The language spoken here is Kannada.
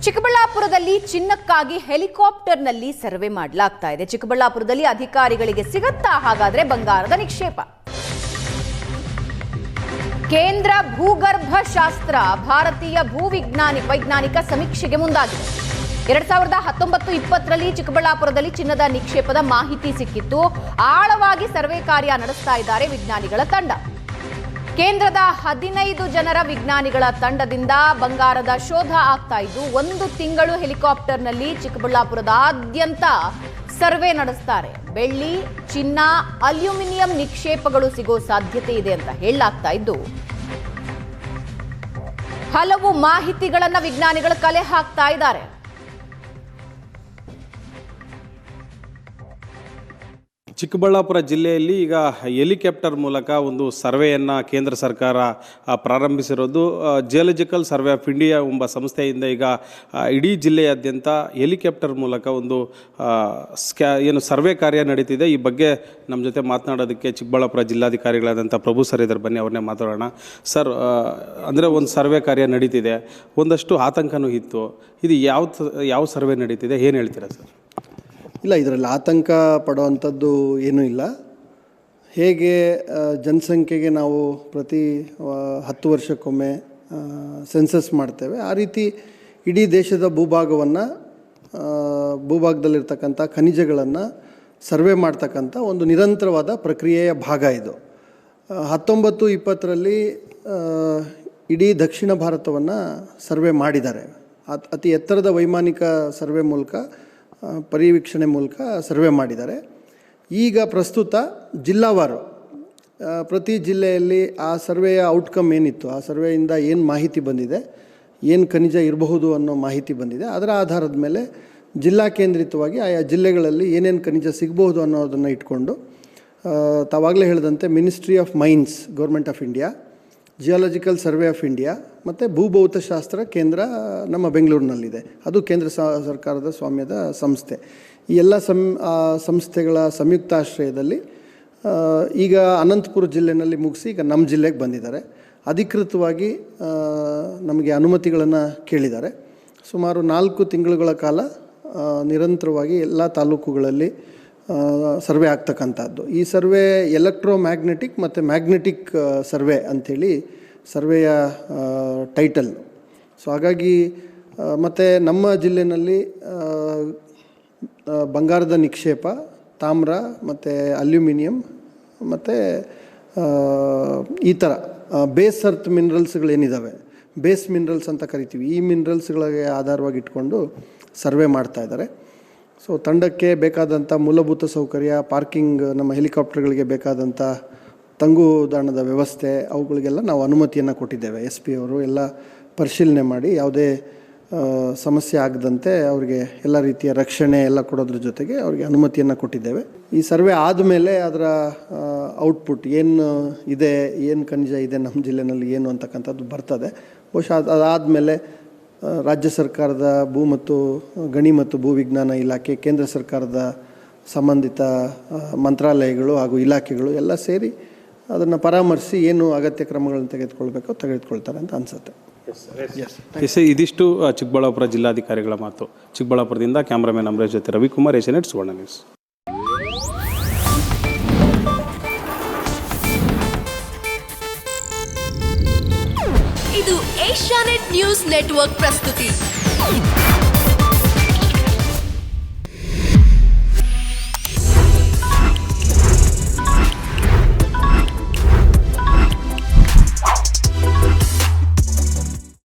ಚಿಕ್ಕಬಳ್ಳಾಪುರದಲ್ಲಿ ಚಿನ್ನಕ್ಕಾಗಿ ಹೆಲಿಕಾಪ್ಟರ್ನಲ್ಲಿ ಸರ್ವೆ ಮಾಡಲಾಗ್ತಾ ಇದೆ. ಚಿಕ್ಕಬಳ್ಳಾಪುರದಲ್ಲಿ ಅಧಿಕಾರಿಗಳಿಗೆ ಸಿಗುತ್ತಾ ಹಾಗಾದ್ರೆ ಬಂಗಾರದ ನಿಕ್ಷೇಪ? ಕೇಂದ್ರ ಭೂಗರ್ಭ ಶಾಸ್ತ್ರ ಭಾರತೀಯ ವೈಜ್ಞಾನಿಕ ಸಮೀಕ್ಷೆಗೆ ಮುಂದಾಗಿದೆ. 2019-20ರಲ್ಲಿ ಚಿಕ್ಕಬಳ್ಳಾಪುರದಲ್ಲಿ ಚಿನ್ನದ ನಿಕ್ಷೇಪದ ಮಾಹಿತಿ ಸಿಕ್ಕಿತ್ತು. ಆಳವಾಗಿ ಸರ್ವೆ ಕಾರ್ಯ ನಡೆಸ್ತಾ ಇದ್ದಾರೆ ವಿಜ್ಞಾನಿಗಳ ತಂಡ. ಕೇಂದ್ರದ 15 ಜನರ ವಿಜ್ಞಾನಿಗಳ ತಂಡದಿಂದ ಬಂಗಾರದ ಶೋಧ ಆಗ್ತಾ ಇದ್ದು, 1 ತಿಂಗಳು ಹೆಲಿಕಾಪ್ಟರ್ನಲ್ಲಿ ಚಿಕ್ಕಬಳ್ಳಾಪುರದಾದ್ಯಂತ ಸರ್ವೆ ನಡೆಸ್ತಾರೆ. ಬೆಳ್ಳಿ, ಚಿನ್ನ, ಅಲ್ಯೂಮಿನಿಯಂ ನಿಕ್ಷೇಪಗಳು ಸಿಗೋ ಸಾಧ್ಯತೆ ಇದೆ ಅಂತ ಹೇಳಲಾಗ್ತಾ ಇದ್ದು, ಹಲವು ಮಾಹಿತಿಗಳನ್ನ ವಿಜ್ಞಾನಿಗಳು ಕಲೆ ಹಾಕ್ತಾ ಇದ್ದಾರೆ. ಚಿಕ್ಕಬಳ್ಳಾಪುರ ಜಿಲ್ಲೆಯಲ್ಲಿ ಈಗ ಹೆಲಿಕಾಪ್ಟರ್ ಮೂಲಕ ಒಂದು ಸರ್ವೆಯನ್ನು ಕೇಂದ್ರ ಸರ್ಕಾರ ಪ್ರಾರಂಭಿಸಿರೋದು. ಜಿಯಾಲಜಿಕಲ್ ಸರ್ವೆ ಆಫ್ ಇಂಡಿಯಾ ಎಂಬ ಸಂಸ್ಥೆಯಿಂದ ಈಗ ಇಡೀ ಜಿಲ್ಲೆಯಾದ್ಯಂತ ಹೆಲಿಕಾಪ್ಟರ್ ಮೂಲಕ ಒಂದು ಸರ್ವೆ ಕಾರ್ಯ ನಡೀತಿದೆ. ಈ ಬಗ್ಗೆ ನಮ್ಮ ಜೊತೆ ಮಾತನಾಡೋದಕ್ಕೆ ಚಿಕ್ಕಬಳ್ಳಾಪುರ ಜಿಲ್ಲಾಧಿಕಾರಿಗಳಾದಂಥ ಪ್ರಭು ಸರ್ ಇದ್ದಾರೆ. ಬನ್ನಿ ಅವ್ರನ್ನೇ ಮಾತಾಡೋಣ. ಸರ್, ಅಂದರೆ ಒಂದು ಸರ್ವೆ ಕಾರ್ಯ ನಡೀತಿದೆ, ಒಂದಷ್ಟು ಆತಂಕನೂ ಇತ್ತು. ಇದು ಯಾವ ಸರ್ವೆ ನಡೀತಿದೆ, ಏನು ಹೇಳ್ತೀರಾ ಸರ್? ಇಲ್ಲ, ಇದರಲ್ಲಿ ಆತಂಕ ಪಡುವಂಥದ್ದು ಏನೂ ಇಲ್ಲ. ಹೇಗೆ ಜನಸಂಖ್ಯೆಗೆ ನಾವು ಪ್ರತಿ 10 ವರ್ಷಕ್ಕೊಮ್ಮೆ ಸೆನ್ಸಸ್ ಮಾಡ್ತೇವೆ, ಆ ರೀತಿ ಇಡೀ ದೇಶದ ಭೂಭಾಗದಲ್ಲಿರ್ತಕ್ಕಂಥ ಖನಿಜಗಳನ್ನು ಸರ್ವೆ ಮಾಡ್ತಕ್ಕಂಥ ಒಂದು ನಿರಂತರವಾದ ಪ್ರಕ್ರಿಯೆಯ ಭಾಗ ಇದು. 19-20ರಲ್ಲಿ ಇಡೀ ದಕ್ಷಿಣ ಭಾರತವನ್ನು ಸರ್ವೆ ಮಾಡಿದ್ದಾರೆ. ಅತಿ ಎತ್ತರದ ವೈಮಾನಿಕ ಸರ್ವೆ ಮೂಲಕ, ಪರಿವೀಕ್ಷಣೆ ಮೂಲಕ ಸರ್ವೆ ಮಾಡಿದ್ದಾರೆ. ಈಗ ಪ್ರಸ್ತುತ ಜಿಲ್ಲಾವಾರು ಪ್ರತಿ ಜಿಲ್ಲೆಯಲ್ಲಿ ಆ ಸರ್ವೆಯ ಔಟ್ಕಮ್ ಏನಿತ್ತು, ಆ ಸರ್ವೆಯಿಂದ ಏನು ಮಾಹಿತಿ ಬಂದಿದೆ, ಏನು ಖನಿಜ ಇರಬಹುದು ಅನ್ನೋ ಮಾಹಿತಿ ಬಂದಿದೆ, ಅದರ ಆಧಾರದ ಮೇಲೆ ಜಿಲ್ಲಾ ಕೇಂದ್ರಿತವಾಗಿ ಆಯಾ ಜಿಲ್ಲೆಗಳಲ್ಲಿ ಏನೇನು ಖನಿಜ ಸಿಗಬಹುದು ಅನ್ನೋದನ್ನು ಇಟ್ಕೊಂಡು, ತಾವಾಗಲೇ ಹೇಳಿದಂತೆ ministry of mains, government of India, geological survey of India ಮತ್ತು ಭೂಭೌತಶಾಸ್ತ್ರ ಕೇಂದ್ರ ನಮ್ಮ ಬೆಂಗಳೂರಿನಲ್ಲಿದೆ, ಅದು ಕೇಂದ್ರ ಸರ್ಕಾರದ ಸ್ವಾಮ್ಯದ ಸಂಸ್ಥೆ. ಈ ಎಲ್ಲ ಸಂಸ್ಥೆಗಳ ಸಂಯುಕ್ತಾಶ್ರಯದಲ್ಲಿ ಈಗ ಅನಂತಪುರ ಜಿಲ್ಲೆಯಲ್ಲಿ ಮುಗಿಸಿ ಈಗ ನಮ್ಮ ಜಿಲ್ಲೆಗೆ ಬಂದಿದ್ದಾರೆ. ಅಧಿಕೃತವಾಗಿ ನಮಗೆ ಅನುಮತಿಗಳನ್ನು ಕೇಳಿದ್ದಾರೆ. ಸುಮಾರು 4 ತಿಂಗಳುಗಳ ಕಾಲ ನಿರಂತರವಾಗಿ ಎಲ್ಲ ತಾಲೂಕುಗಳಲ್ಲಿ ಸರ್ವೆ ಆಗ್ತಕ್ಕಂಥದ್ದು. ಈ ಸರ್ವೆ ಎಲೆಕ್ಟ್ರೋಮ್ಯಾಗ್ನೆಟಿಕ್ ಮತ್ತು ಮ್ಯಾಗ್ನೆಟಿಕ್ ಸರ್ವೆ ಅಂಥೇಳಿ ಸರ್ವೆಯ ಟೈಟಲ್. ಸೊ ಹಾಗಾಗಿ ಮತ್ತು ನಮ್ಮ ಜಿಲ್ಲೆಯಲ್ಲಿ ಬಂಗಾರದ ನಿಕ್ಷೇಪ, ತಾಮ್ರ ಮತ್ತು ಅಲ್ಯೂಮಿನಿಯಂ ಮತ್ತು ಈ ಥರ ಬೇಸ್ ಅರ್ತ್ ಮಿನರಲ್ಸ್ಗಳೇನಿದ್ದಾವೆ, ಬೇಸ್ ಮಿನರಲ್ಸ್ ಅಂತ ಕರಿತೀವಿ, ಈ ಮಿನರಲ್ಸ್ಗಳಿಗೆ ಆಧಾರವಾಗಿ ಇಟ್ಕೊಂಡು ಸರ್ವೆ ಮಾಡ್ತಾಯಿದ್ದಾರೆ. ಸೊ ತಂಡಕ್ಕೆ ಬೇಕಾದಂಥ ಮೂಲಭೂತ ಸೌಕರ್ಯ, ಪಾರ್ಕಿಂಗ್, ನಮ್ಮ ಹೆಲಿಕಾಪ್ಟರ್ಗಳಿಗೆ ಬೇಕಾದಂಥ ತಂಗುದಾಣದ ವ್ಯವಸ್ಥೆ, ಅವುಗಳಿಗೆಲ್ಲ ನಾವು ಅನುಮತಿಯನ್ನು ಕೊಟ್ಟಿದ್ದೇವೆ. SP ಅವರು ಎಲ್ಲ ಪರಿಶೀಲನೆ ಮಾಡಿ ಯಾವುದೇ ಸಮಸ್ಯೆ ಆಗದಂತೆ ಅವರಿಗೆ ಎಲ್ಲ ರೀತಿಯ ರಕ್ಷಣೆ ಎಲ್ಲ ಕೊಡೋದ್ರ ಜೊತೆಗೆ ಅವರಿಗೆ ಅನುಮತಿಯನ್ನು ಕೊಟ್ಟಿದ್ದೇವೆ. ಈ ಸರ್ವೆ ಆದಮೇಲೆ ಅದರ ಔಟ್ಪುಟ್ ಏನು ಇದೆ, ಏನು ಖನಿಜ ಇದೆ ನಮ್ಮ ಜಿಲ್ಲೆಯಲ್ಲಿ ಏನು ಅಂತಕ್ಕಂಥದ್ದು ಬರ್ತದೆ. ಬಹುಶಃ ಅದಾದಮೇಲೆ ರಾಜ್ಯ ಸರ್ಕಾರದ ಭೂ ಮತ್ತು ಗಣಿ ಮತ್ತು ಭೂವಿಜ್ಞಾನ ಇಲಾಖೆ, ಕೇಂದ್ರ ಸರ್ಕಾರದ ಸಂಬಂಧಿತ ಮಂತ್ರಾಲಯಗಳು ಹಾಗೂ ಇಲಾಖೆಗಳು ಎಲ್ಲ ಸೇರಿ ಅದನ್ನು ಪರಾಮರ್ಶಿಸಿ ಏನು ಅಗತ್ಯ ಕ್ರಮಗಳನ್ನು ತೆಗೆದುಕೊಳ್ತಾರೆ ಅಂತ ಅನಿಸುತ್ತೆ. ಇದಿಷ್ಟು ಚಿಕ್ಕಬಳ್ಳಾಪುರ ಜಿಲ್ಲಾಧಿಕಾರಿಗಳ ಮಾತು. ಚಿಕ್ಕಬಳ್ಳಾಪುರದಿಂದ ಕ್ಯಾಮ್ರಾಮನ್ ಅಮರೇಶ್ ಜೊತೆ ರವಿಕುಮಾರ್, ಏಷ್ಯಾನೆಟ್ ಸುವರ್ಣ ನ್ಯೂಸ್. ಇದು ಏಷ್ಯಾನೆಟ್ ನ್ಯೂಸ್ ನೆಟ್ವರ್ಕ್ ಪ್ರಸ್ತುತಿ.